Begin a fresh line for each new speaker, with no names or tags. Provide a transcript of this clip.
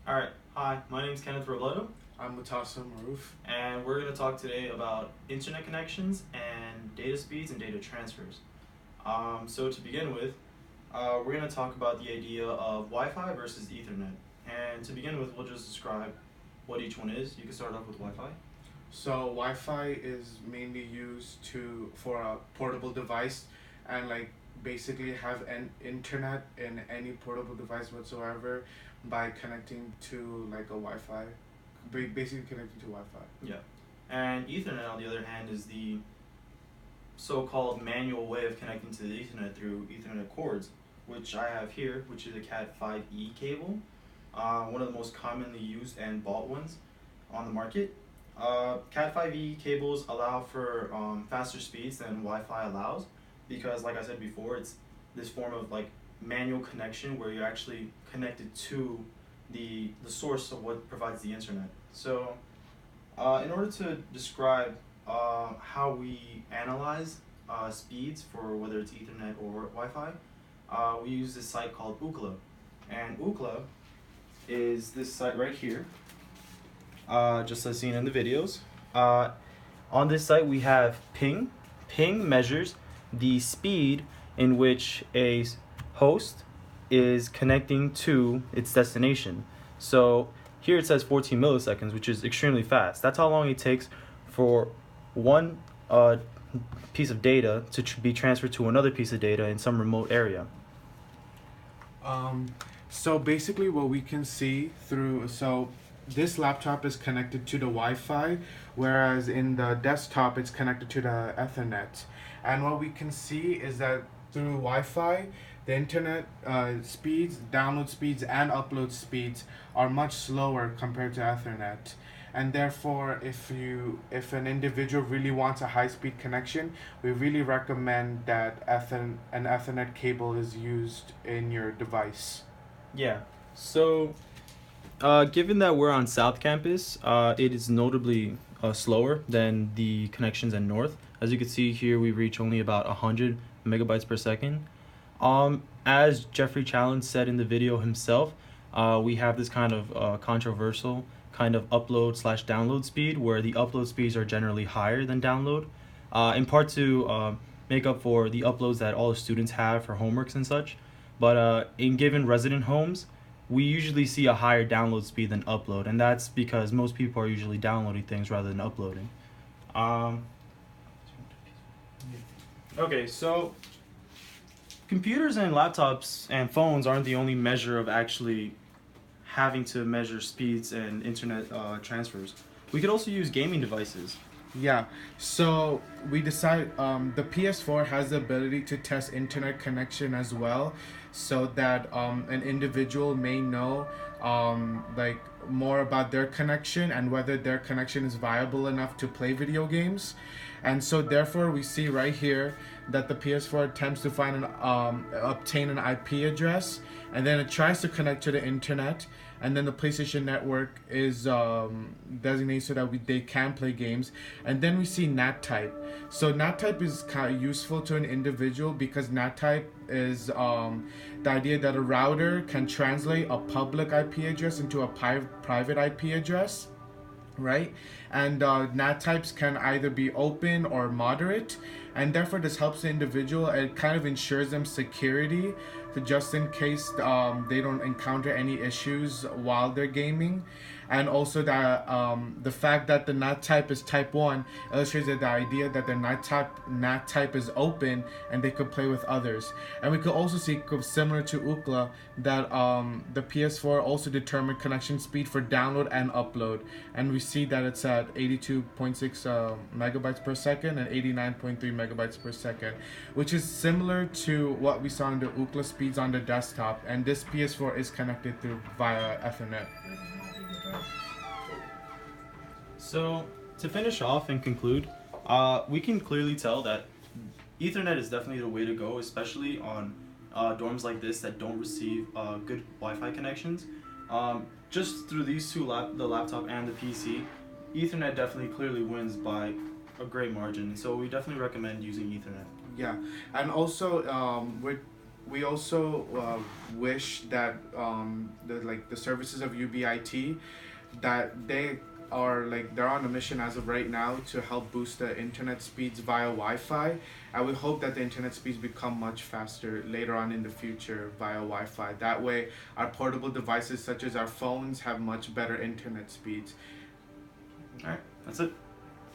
Alright, hi, my name is Kenneth Robledo,
I'm Mutasa Maroof.
and we're going to talk today about internet connections and data speeds and data transfers. So, to begin with, we're going to talk about the idea of Wi Fi versus Ethernet. And to begin with, we'll just describe what each one is. You can start off with Wi Fi.
So Wi-Fi is mainly used for a portable device, and like basically have an internet in any portable device whatsoever by connecting to like a Wi-Fi, basically connecting to Wi-Fi.
Yeah. And Ethernet, on the other hand, is the so called manual way of connecting to the Ethernet through Ethernet cords, which I have here, which is a Cat5e cable, one of the most commonly used and bought ones on the market. Cat5e cables allow for faster speeds than Wi-Fi allows because, like I said before, it's this form of like manual connection where you're actually connected to the source of what provides the internet. So, in order to describe how we analyze speeds for whether it's Ethernet or Wi-Fi, we use this site called Ookla, and Ookla is this site right here, just as seen in the videos. On this site, we have ping. Ping measures the speed in which a host is connecting to its destination. So here it says 14 milliseconds, which is extremely fast. That's how long it takes for one piece of data to be transferred to another piece of data in some remote area.
So basically what we can see this laptop is connected to the Wi-Fi, whereas in the desktop it's connected to the Ethernet. And what we can see is that through Wi-Fi, the internet speeds, download speeds, and upload speeds are much slower compared to Ethernet. And therefore, if an individual really wants a high-speed connection, we really recommend that an Ethernet cable is used in your device.
Yeah. So, given that we're on South Campus, it is notably slower than the connections in North. As you can see here, we reach only about 100 megabytes per second. As Jeffrey Challen said in the video himself, we have this kind of controversial kind of upload slash download speed where the upload speeds are generally higher than download, in part to make up for the uploads that all the students have for homeworks and such. But in given resident homes, we usually see a higher download speed than upload, and that's because most people are usually downloading things rather than uploading. Okay, so computers and laptops and phones aren't the only measure of actually having to measure speeds and internet transfers. We could also use gaming devices.
Yeah, so we decide the PS4 has the ability to test internet connection as well, so that an individual may know like more about their connection and whether their connection is viable enough to play video games. And so therefore we see right here that the PS4 attempts to obtain an IP address, and then it tries to connect to the internet, and then the PlayStation Network is designated so that they can play games. And then we see NAT type. So NAT type is kind of useful to an individual because NAT type is the idea that a router can translate a public IP address into a private IP address, right? And NAT types can either be open or moderate, and therefore this helps the individual. It kind of ensures them security, to just in case they don't encounter any issues while they're gaming. And also that the fact that the NAT type is type 1 illustrates that the idea that the NAT type is open and they could play with others. And we could also see, similar to Ookla, that the PS4 also determined connection speed for download and upload, and we see that it's at 82.6 megabytes per second and 89.3 megabytes per second, which is similar to what we saw in the Ookla speeds on the desktop. And this PS4 is connected through via Ethernet.
So, to finish off and conclude, we can clearly tell that Ethernet is definitely the way to go, especially on dorms like this that don't receive good Wi-Fi connections. Just through these two, the laptop and the PC, Ethernet definitely clearly wins by a great margin. So we definitely recommend using Ethernet.
Yeah, and also we also wish that the services of UBIT, that they are like they're on a mission as of right now to help boost the internet speeds via Wi-Fi, and we hope that the internet speeds become much faster later on in the future via Wi-Fi. That way, our portable devices such as our phones have much better internet speeds.
All right, that's it.